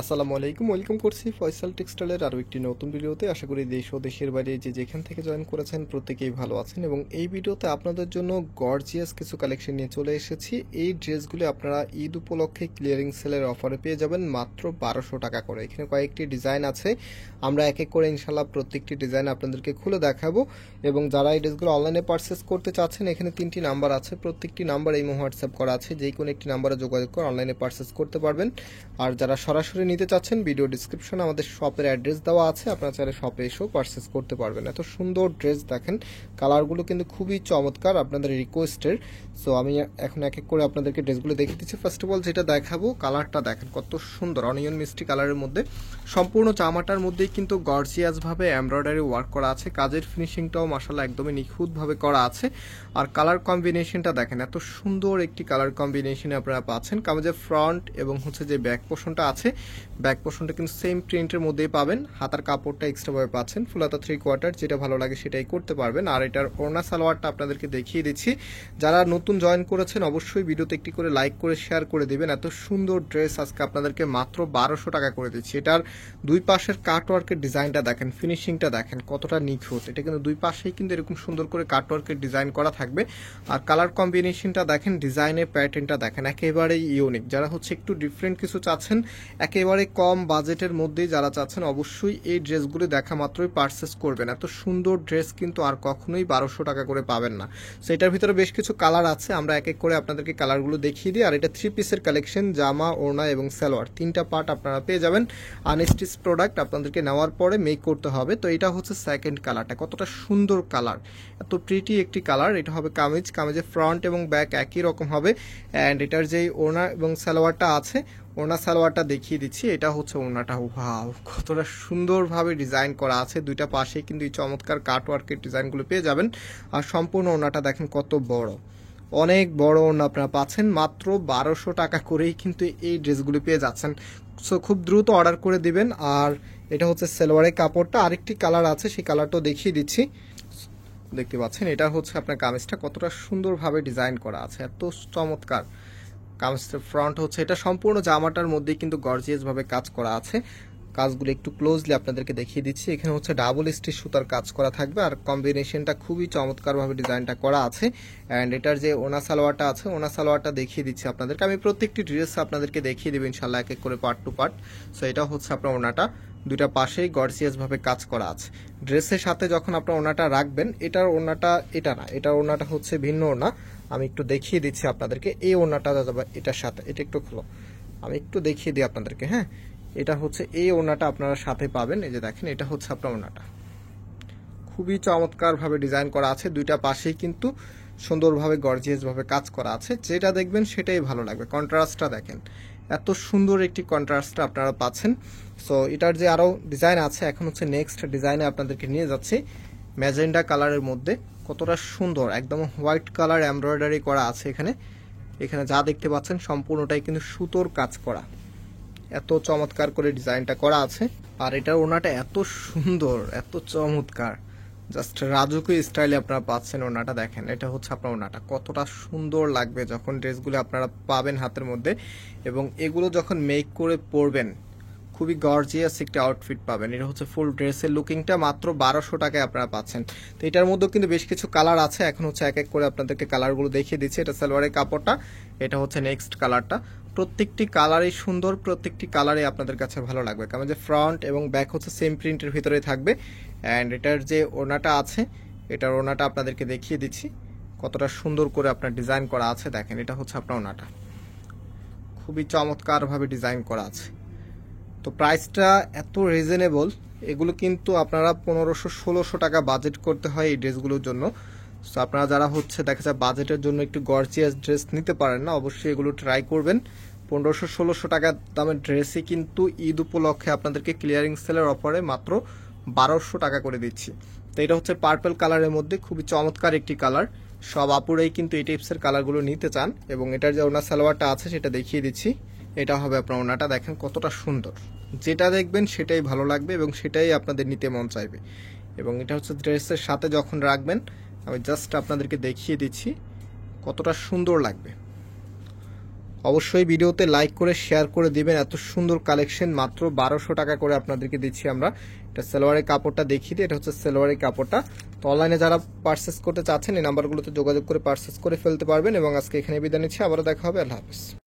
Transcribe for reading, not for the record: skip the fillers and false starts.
আসসালামু আলাইকুম, ওয়েলকাম করছি ফয়সাল টেক্সটাইলের আরও একটি নতুন ভিডিওতে। আশা করি দেশ ও দেশের বাইরে যে যেখান থেকে জয়েন করেছেন প্রত্যেকেই ভালো আছেন। এবং এই ভিডিওতে আপনাদের জন্য গর্জিয়াস কিছু কালেকশন নিয়ে চলে এসেছি। এই ড্রেসগুলি আপনারা ঈদ উপলক্ষে ক্লিয়ারিং সেলের অফারে পেয়ে যাবেন মাত্র 1200 টাকা করে। এখানে কয়েকটি ডিজাইন আছে, আমরা এক এক করে ইনশাল্লাহ প্রত্যেকটি ডিজাইন আপনাদেরকে খুলে দেখাবো। এবং যারা এই ড্রেসগুলো অনলাইনে পারচেস করতে চাচ্ছেন, এখানে 3টি নাম্বার আছে, প্রত্যেকটি নাম্বার এই হোয়াটসঅ্যাপ করা আছে, যে কোনো একটি নাম্বারে যোগাযোগ করে অনলাইনে পারচেস করতে পারবেন। আর যারা সরাসরি নিতে চাচ্ছেন, ভিডিও ডিসক্রিপশনে আমাদের শপের অ্যাড্রেস দেওয়া আছে, আপনারা চাইলে শপে এসেও পারচেস করতে পারবেন। এত সুন্দর ড্রেস দেখেন, কালারগুলো কিন্তু খুবই চমৎকার আপনাদের রিকোয়েস্টের। সো আমি এখন এক এক করে আপনাদেরকে ড্রেসগুলো দেখিয়ে দিচ্ছি। ফার্স্ট অফ অল যেটা দেখাবো, কালারটা দেখেন কত সুন্দর, অনিয়ন মিষ্টি কালারের মধ্যে। সম্পূর্ণ জামাটার মধ্যেই কিন্তু গর্জিয়াসভাবে এমব্রয়ডারি ওয়ার্ক করা আছে, কাজের ফিনিশিংটাও মাশাআল্লাহ একদমই নিখুঁতভাবে করা আছে। আর কালার কম্বিনেশনটা দেখেন, এত সুন্দর একটি কালার কম্বিনেশনে আপনারা পাচ্ছেন। কামিজের ফ্রন্ট এবং হচ্ছে যে ব্যাক পোর্শনটা আছে, ব্যাক পোর্শনটা কিন্তু সেম প্রিন্টের মধ্যেই পাবেন। হাতার কাপড়টা এক্সট্রাভাবে পাচ্ছেন, ফুল হাতা 3/4, যেটা ভালো লাগে সেটাই করতে পারবেন। আর এটার ওড়না সালোয়ারটা আপনাদেরকে দেখিয়ে দিচ্ছি। যারা নতুন জয়েন করেছেন অবশ্যই ভিডিওতে একটি করে লাইক করে শেয়ার করে দিবেন। এত সুন্দর ড্রেস আজকে আপনাদেরকে মাত্র 1200 টাকা করে দিচ্ছি। এটার দুই পাশের কাটওয়ার্কের ডিজাইনটা দেখেন, ফিনিশিংটা দেখেন কতটা নিখুঁত। এটা কিন্তু দুই পাশেই কিন্তু এরকম সুন্দর করে কাটওয়ার্কের ডিজাইন করা থাকবে। আর কালার কম্বিনেশনটা দেখেন, ডিজাইনের প্যাটার্নটা দেখেন, একেবারেই ইউনিক। যারা হচ্ছে একটু ডিফারেন্ট কিছু চাচ্ছেন, একেবারে কম বাজেটের মধ্যেই যারা চাচ্ছেন, অবশ্যই এই ড্রেসগুলো দেখা মাত্রই পারচেস করবেন। এত সুন্দর ড্রেস কিন্তু আর কখনোই 1200 টাকা করে পাবেন না। সো এটার ভিতরে বেশ কিছু কালার আছে, আমরা এক এক করে আপনাদেরকে কালারগুলো দেখিয়ে দিই। আর এটা 3 পিসের কালেকশন, জামা, ওড়না এবং সালোয়ার, 3টা পার্ট আপনারা পেয়ে যাবেন। আনস্টিচ প্রোডাক্ট আপনাদেরকে নেওয়ার পরে মেক করতে হবে। তো এটা হচ্ছে সেকেন্ড কালারটা, কতটা সুন্দর কালার, এত প্রিটি একটি কালার। এটা হবে কামিজ, কামিজের ফ্রন্ট এবং ব্যাক একই রকম হবে। অ্যান্ড এটার যেই ওড়না এবং সালোয়ারটা আছে, ওড়না সালোয়ারটা দেখিয়ে দিচ্ছি। এটা হচ্ছে ওড়নাটা, ওয়াও কতটা সুন্দরভাবে ডিজাইন করা আছে। দুইটা পাশে কিন্তু এই চমৎকার কাটওয়ার্কের ডিজাইনগুলো পেয়ে যাবেন। আর সম্পূর্ণ ওড়নাটা দেখেন কত বড়, অনেক বড় ওড়না আপনারা পাচ্ছেন। মাত্র 1200 টাকা করেই কিন্তু এই ড্রেসগুলো পেয়ে যাচ্ছেন। সো খুব দ্রুত অর্ডার করে দিবেন। আর এটা হচ্ছে সালোয়ারের কাপড়টা, আরেকটি কালার আছে, সেই কালারটাও দেখিয়ে দিচ্ছি। দেখতে পাচ্ছেন, এটা হচ্ছে আপনার কামিজটা, কতটা সুন্দরভাবে ডিজাইন করা আছে, এত চমৎকার। কামিজের ফ্রন্ট হচ্ছে, এটা সম্পূর্ণ জামাটার মধ্যে কিন্তু গর্জিয়াসভাবে কাজ করা আছে। কাজগুলো একটু ক্লোজলি আপনাদেরকে দেখিয়ে দিচ্ছি। এখানে হচ্ছে ডাবল স্টিচ সুতার কাজ করা থাকবে। আর কম্বিনেশনটা খুবই চমৎকারভাবে ডিজাইনটা করা আছে। অ্যান্ড এটার যে ওনা সালোয়ারটা আছে, ওনা সালোয়ারটা দেখিয়ে দিচ্ছি আপনাদেরকে। আমি প্রত্যেকটি ড্রেস আপনাদেরকে দেখিয়ে দেবো ইনশাল্লাহ এক এক করে, পার্ট টু পার্ট। সো এটা হচ্ছে আপনার ওনাটা, দুইটা পাশেই গর্জিয়াসভাবে কাজ করা আছে। ড্রেসের সাথে যখন আপনার ওনাটা রাখবেন, এটার ওনাটা এটা না, এটার ওনাটা হচ্ছে ভিন্ন ওনা। আমি একটু দেখিয়ে দিচ্ছি আপনাদেরকে। এই ওনাটা যাবে এটার সাথে, এটা একটু খুলো, আমি একটু দেখিয়ে দিই আপনাদেরকে। হ্যাঁ, এটা হচ্ছে এই ওনাটা আপনারা সাথে পাবেন। এই যে দেখেন, এটা হচ্ছে আপনার ওনাটা, খুবই চমৎকারভাবে ডিজাইন করা আছে। দুইটা পাশেই কিন্তু সুন্দরভাবে গর্জিয়াসভাবে কাজ করা আছে, যেটা দেখবেন সেটাই ভালো লাগবে। কন্ট্রাস্টটা দেখেন, এত সুন্দর একটি কন্ট্রাস্টটা আপনারা পাচ্ছেন। সো এটার যে আরও ডিজাইন আছে, এখন হচ্ছে নেক্সট ডিজাইনে আপনাদেরকে নিয়ে যাচ্ছি। ম্যাজেন্ডা কালারের মধ্যে কতটা সুন্দর, একদম হোয়াইট কালার এমব্রয়ডারি করা আছে এখানে। এখানে যা দেখতে পাচ্ছেন সম্পূর্ণটাই কিন্তু সুতোর কাজ করা, এত চমৎকার করে ডিজাইনটা করা আছে। আর এটার ওনাটা এত সুন্দর, এত চমৎকার, জাস্ট রাজকীয় স্টাইলে আপনারা পাচ্ছেন। ওনাটা দেখেন, এটা হচ্ছে আপনার ওনাটা, কতটা সুন্দর লাগবে যখন ড্রেসগুলো আপনারা পাবেন হাতের মধ্যে। এবং এগুলো যখন মেক করে পরবেন, খুবই গর্জিয়াস একটা আউটফিট পাবেন। এটা হচ্ছে ফুল ড্রেসের লুকিংটা, মাত্র 1200 টাকায় আপনারা পাচ্ছেন। তো এটার মধ্যেও কিন্তু বেশ কিছু কালার আছে, এখন হচ্ছে এক এক করে আপনাদেরকে কালারগুলো দেখিয়ে দিচ্ছি। এটা সালোয়ারের কাপড়টা, এটা হচ্ছে নেক্সট কালারটা। প্রত্যেকটি কালারই সুন্দর, প্রত্যেকটি কালারই আপনাদের কাছে ভালো লাগবে। কারণ যে ফ্রন্ট এবং ব্যাক হচ্ছে সেম প্রিন্টের ভিতরে থাকবে। অ্যান্ড এটার যে ওড়নাটা আছে, এটার ওড়নাটা আপনাদেরকে দেখিয়ে দিচ্ছি, কতটা সুন্দর করে আপনার ডিজাইন করা আছে। দেখেন, এটা হচ্ছে আপনার ওড়নাটা, খুবই চমৎকারভাবে ডিজাইন করা আছে। তো প্রাইসটা এত রিজনেবল, এগুলো কিন্তু আপনারা 1500-1600 টাকা বাজেট করতে হয় এই ড্রেসগুলোর জন্য। সো আপনারা যারা হচ্ছে দেখা যায় বাজেটের জন্য একটু গর্জিয়াস ড্রেস নিতে পারেন না, অবশ্যই এগুলো ট্রাই করবেন। 1500-1600 টাকা দামের ড্রেসই কিন্তু ঈদ উপলক্ষে আপনাদেরকে ক্লিয়ারিং সেলের অফারে মাত্র 1200 টাকা করে দিচ্ছি। তো এটা হচ্ছে পার্পল কালারের মধ্যে, খুবই চমৎকার একটি কালার। সব আপুরাই কিন্তু এই টাইপসের কালারগুলো নিতে চান। এবং এটার যে ওনার সালোয়ারটা আছে সেটা দেখিয়ে দিচ্ছি। এটা হবে আপনার ওনাটা, দেখেন কতটা সুন্দর, যেটা দেখবেন সেটাই ভালো লাগবে এবং সেটাই আপনাদের নিতে মন চাইবে। এবং এটা হচ্ছে ড্রেসের সাথে যখন রাখবেন, আমি জাস্ট আপনাদেরকে দেখিয়ে দিচ্ছি কতটা সুন্দর লাগবে। অবশ্যই ভিডিওতে লাইক করে শেয়ার করে দিবেন। এত সুন্দর কালেকশন মাত্র 1200 টাকা করে আপনাদেরকে দিচ্ছি আমরা। এটা সালোয়ারের কাপড়টা দেখিয়ে দিই, এটা হচ্ছে সালোয়ারের কাপড়টা। তো অনলাইনে যারা পারচেস করতে চাচ্ছেন এই নাম্বারগুলোতে যোগাযোগ করে পারচেস করে ফেলতে পারবেন। এবং আজকে এখানে বিদায় নিচ্ছি, আবারও দেখা হবে। আল্লাহ হাফেজ।